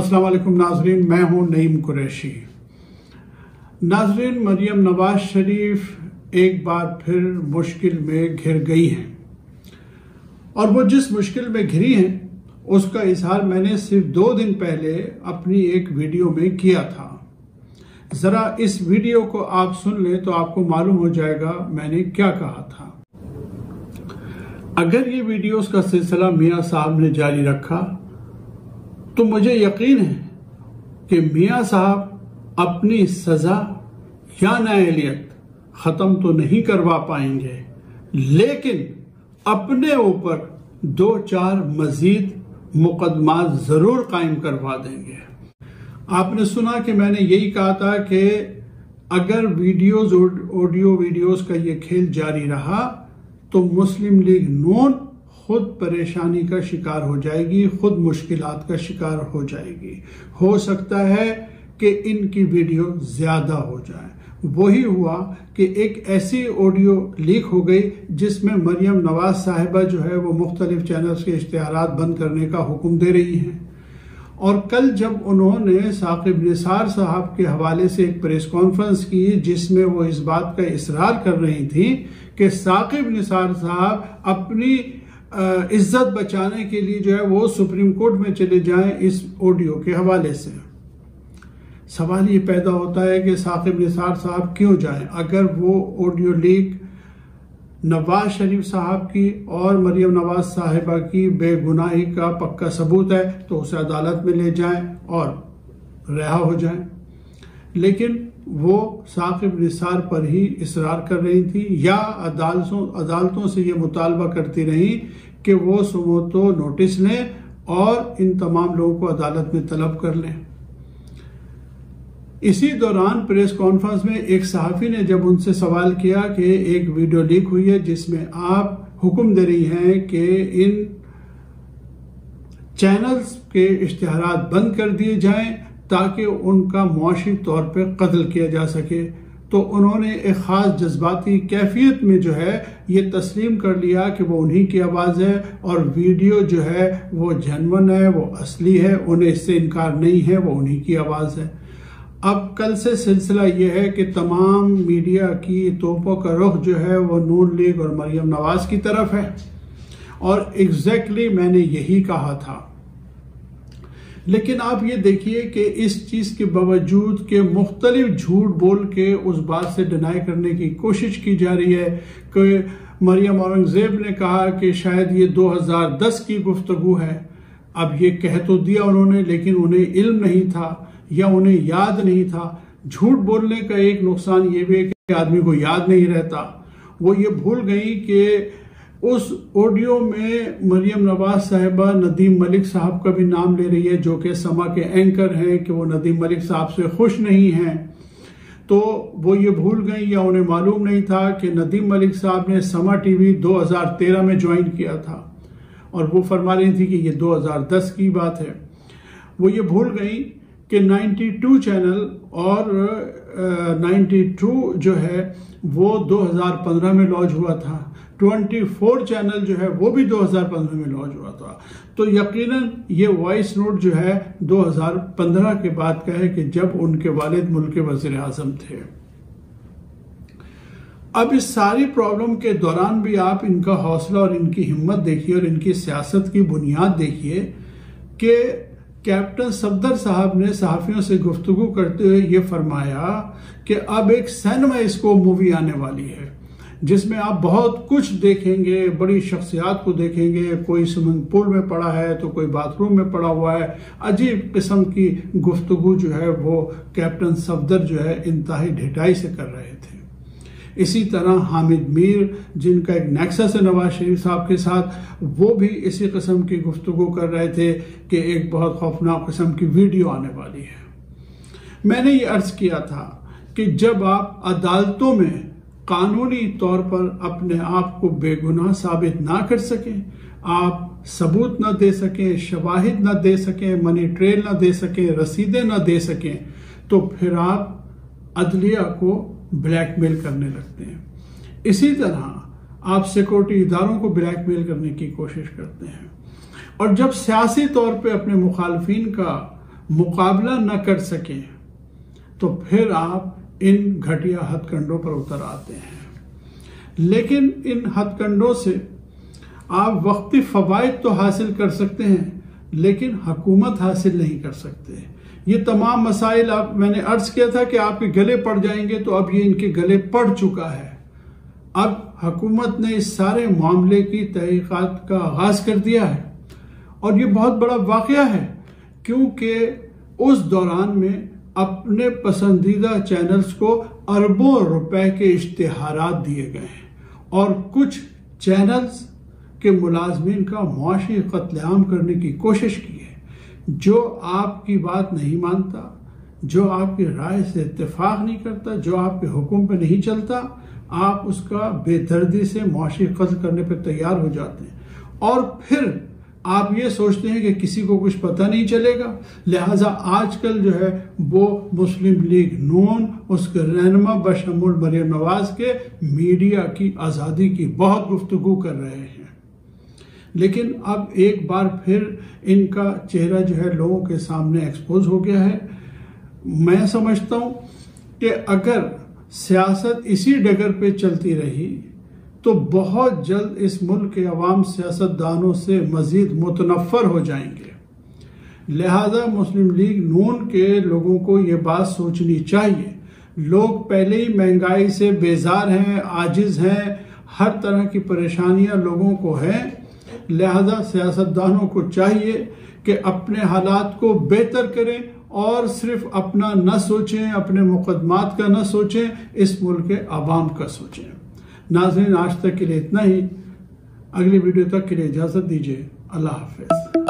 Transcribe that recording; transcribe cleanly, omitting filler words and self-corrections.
अस्सलाम वालेकुम नाजरीन, मैं हूं नईम कुरैशी। नाजरीन, मरियम नवाज शरीफ एक बार फिर मुश्किल में घिर गई हैं और वो जिस मुश्किल में घिरी हैं उसका इजहार मैंने सिर्फ 2 दिन पहले अपनी एक वीडियो में किया था। जरा इस वीडियो को आप सुन लें तो आपको मालूम हो जाएगा मैंने क्या कहा था। अगर ये वीडियोस का सिलसिला मियां साहब ने जारी रखा तो मुझे यकीन है कि मियां साहब अपनी सजा या नाअहलियत खत्म तो नहीं करवा पाएंगे, लेकिन अपने ऊपर 2-4 मजीद मुकदमा जरूर कायम करवा देंगे। आपने सुना कि मैंने यही कहा था कि अगर वीडियोस ऑडियो वीडियोस का ये खेल जारी रहा तो मुस्लिम लीग नून खुद परेशानी का शिकार हो जाएगी, खुद मुश्किलात का शिकार हो जाएगी। हो सकता है कि इनकी वीडियो ज्यादा हो जाए। वही हुआ कि एक ऐसी ऑडियो लीक हो गई जिसमें मरियम नवाज साहिबा जो है वो मुख्तलिफ चैनल्स के इश्तिहारात बंद करने का हुक्म दे रही हैं। और कल जब उन्होंने साकिब निसार साहब के हवाले से एक प्रेस कॉन्फ्रेंस की जिसमें वो इस बात का इसरार कर रही थी कि साकिब निसार साहब अपनी इज्जत बचाने के लिए जो है वो सुप्रीम कोर्ट में चले जाएं इस ऑडियो के हवाले से। सवाल ये पैदा होता है कि साकिब निसार साहब क्यों जाएं? अगर वो ऑडियो लीक नवाज शरीफ साहब की और मरियम नवाज साहिबा की बेगुनाही का पक्का सबूत है तो उसे अदालत में ले जाएं और रिहा हो जाएं। लेकिन वो साकिब निसार पर ही इसरार कर रही थी या अदालतों से ये मुतालबा करती रही कि वो सुमोतो नोटिस लें और इन तमाम लोगों को अदालत में तलब कर लें। इसी दौरान प्रेस कॉन्फ्रेंस में एक सहाफी ने जब उनसे सवाल किया कि एक वीडियो लीक हुई है जिसमें आप हुक्म दे रही हैं कि इन चैनल्स के इश्तिहारात बंद कर दिए जाएं ताकि उनका मुआशी तौर पर कत्ल किया जा सके, तो उन्होंने एक खास जज्बाती कैफियत में जो है ये तस्लीम कर लिया कि वो उन्हीं की आवाज़ है और वीडियो जो है वो जेन्युइन है, वो असली है, उन्हें इससे इनकार नहीं है, वो उन्हीं की आवाज़ है। अब कल से सिलसिला ये है कि तमाम मीडिया की तोपों का रुख जो है वो नून लीग और मरियम नवाज की तरफ है और एग्जैक्टली मैंने यही कहा था। लेकिन आप ये देखिए कि इस चीज के बावजूद के मुख्तलिफ झूठ बोल के उस बात से डिनाई करने की कोशिश की जा रही है कि मरियम औरंगजेब ने कहा कि शायद ये 2010 की गुफ्तगू है। अब ये कह तो दिया उन्होंने, लेकिन उन्हें इल्म नहीं था या उन्हें याद नहीं था। झूठ बोलने का एक नुकसान ये भी है कि आदमी को याद नहीं रहता। वो ये भूल गई कि उस ऑडियो में मरियम नवाज साहिबा नदीम मलिक साहब का भी नाम ले रही है जो कि समा के एंकर हैं, कि वो नदीम मलिक साहब से खुश नहीं हैं। तो वो ये भूल गई या उन्हें मालूम नहीं था कि नदीम मलिक साहब ने समा टीवी 2013 में ज्वाइन किया था और वो फरमा रही थी कि ये 2010 की बात है। वो ये भूल गई कि 92 चैनल और 92 जो है वो 2015 में लॉन्च हुआ था। 24 चैनल जो है वो भी 2015 में लॉन्च हुआ था। तो यकीनन ये वॉइस नोट जो है 2015 के बाद का है कि जब उनके वालिद मुल्क के वज़ीर आज़म थे। अब इस सारी प्रॉब्लम के दौरान भी आप इनका हौसला और इनकी हिम्मत देखिए और इनकी सियासत की बुनियाद देखिए कि कैप्टन सफदर साहब ने सहाफियों से गुफ्तगू करते हुए ये फरमाया कि अब एक सिनेमास्कोप मूवी आने वाली है जिसमें आप बहुत कुछ देखेंगे, बड़ी शख्सियात को देखेंगे। कोई स्विमिंग पूल में पड़ा है तो कोई बाथरूम में पड़ा हुआ है। अजीब किस्म की गुफ्तगू जो है वो कैप्टन सफदर जो है इंतहाई ढिठाई से कर रहे थे। इसी तरह हामिद मीर, जिनका एक नेक्सस है नवाज शरीफ साहब के साथ, वो भी इसी किस्म की गुफ्तगू कर रहे थे कि एक बहुत खौफनाक किस्म की वीडियो आने वाली है। मैंने ये अर्ज किया था कि जब आप अदालतों में कानूनी तौर पर अपने आप को बेगुनाह साबित ना कर सकें, आप सबूत ना दे सकें, शवाहिद ना दे सकें, मनी ट्रेल ना दे सकें, रसीदें ना दे सकें, तो फिर आप अदलिया को ब्लैकमेल करने लगते हैं। इसी तरह आप सिक्योरिटी इदारों को ब्लैकमेल करने की कोशिश करते हैं और जब सियासी तौर पे अपने मुखालफिन का मुकाबला न कर सकें तो फिर आप इन घटिया हथकंडों पर उतर आते हैं। लेकिन इन हथकंडों से आप वक्ती फवायद तो हासिल कर सकते हैं, लेकिन हुकूमत हासिल नहीं कर सकते। ये तमाम मसाइल मैंने अर्ज किया था कि आपके गले पड़ जाएंगे, तो अब ये इनके गले पड़ चुका है। अब हुकूमत ने इस सारे मामले की तहकीकात का आगाज कर दिया है और ये बहुत बड़ा वाकया है, क्योंकि उस दौरान में अपने पसंदीदा चैनल्स को अरबों रुपए के इश्तिहारात दिए गए हैं और कुछ चैनल्स के मुलाजमीन का मुआशी कत्लेआम करने की कोशिश की है। जो आपकी बात नहीं मानता, जो आपकी राय से इत्तेफाक नहीं करता, जो आपके हुक्म पे नहीं चलता, आप उसका बेदर्दी से मुआशी कत्ल करने पर तैयार हो जाते हैं और फिर आप ये सोचते हैं कि किसी को कुछ पता नहीं चलेगा। लिहाजा आजकल जो है वो मुस्लिम लीग नून, उसके रहनुमा बशमुल मरियम नवाज के मीडिया की आज़ादी की बहुत गुफ्तगू कर रहे हैं। लेकिन अब एक बार फिर इनका चेहरा जो है लोगों के सामने एक्सपोज हो गया है। मैं समझता हूं कि अगर सियासत इसी डगर पे चलती रही तो बहुत जल्द इस मुल्क के अवाम सियासतदानों से मजीद मुतनफ़र हो जाएंगे। लिहाजा मुस्लिम लीग नून के लोगों को ये बात सोचनी चाहिए। लोग पहले ही महंगाई से बेजार हैं, आजिज हैं, हर तरह की परेशानियां लोगों को हैं। लिहाजा सियासतदानों को चाहिए कि अपने हालात को बेहतर करें और सिर्फ अपना न सोचें, अपने मुकदमात का न सोचें, इस मुल्क के अवाम का सोचें। नाज़रीन, आज तक के लिए इतना ही। अगली वीडियो तक के लिए इजाज़त दीजिए। अल्लाह हाफ़िज़।